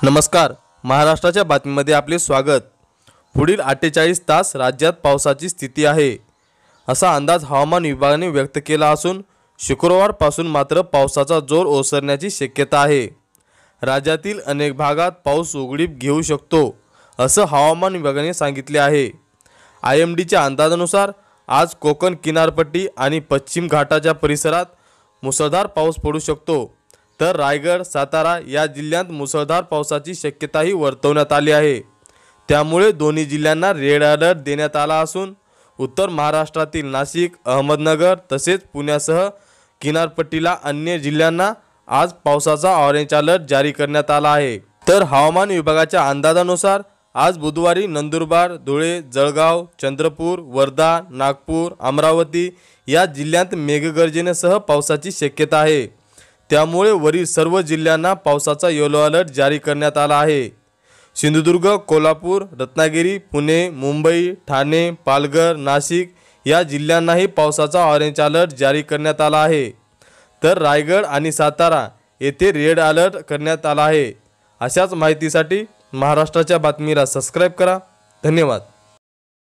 नमस्कार, महाराष्ट्राच्या बातमीमध्ये आपले स्वागत। पुढील 48 तास राज्यात पावसाची स्थिती आहे असा अंदाज हवामान विभागाने व्यक्त केला असून शुक्रवारपासून मात्र पावसाचा जोर ओसरण्याची शक्यता आहे। राज्यातील अनेक भागात पाऊस उघडीप घेऊ शकतो असं हवामान विभागाने सांगितले आहे। IMDच्या अंदाजानुसार आज कोकण किनारपट्टी आणि पश्चिम घाटाच्या परिसरात मुसळधार पाऊस पडू शकतो, तर रायगड, सातारा या जिल्ह्यात मुसळधार पावसाची शक्यताही वर्तवण्यात आली आहे। त्यामुळे दोन्ही जिल्ह्यांना रेड अलर्ट देण्यात आला असून उत्तर महाराष्ट्रातील नाशिक, अहमदनगर तसेच पुण्यासह किनारपट्टीला अन्य जिल्ह्यांना आज पावसाचा ऑरेंज अलर्ट जारी करण्यात आला आहे। तर हवामान विभागाच्या अंदाजानुसार आज बुधवारी नंदुरबार, धुळे, जळगाव, चंद्रपूर, वर्धा, नागपूर, अमरावती या जिल्ह्यात मेघगर्जनेसह पावसाची शक्यता आहे। त्यामुळे वरील सर्व जिल्ह्यांना पावसाचा येलो अलर्ट जारी करण्यात आला आहे। सिंधुदुर्ग, कोल्हापूर, रत्नागिरी, पुणे, मुंबई, ठाणे, पालघर, नाशिक या जिल्ह्यांनाही पावसाचा ऑरेंज अलर्ट जारी करण्यात आला आहे, तर रायगड आणि सातारा येथे रेड अलर्ट करण्यात आला आहे। अशाच माहितीसाठी महाराष्ट्राच्या बातमीला सबस्क्राइब करा। धन्यवाद।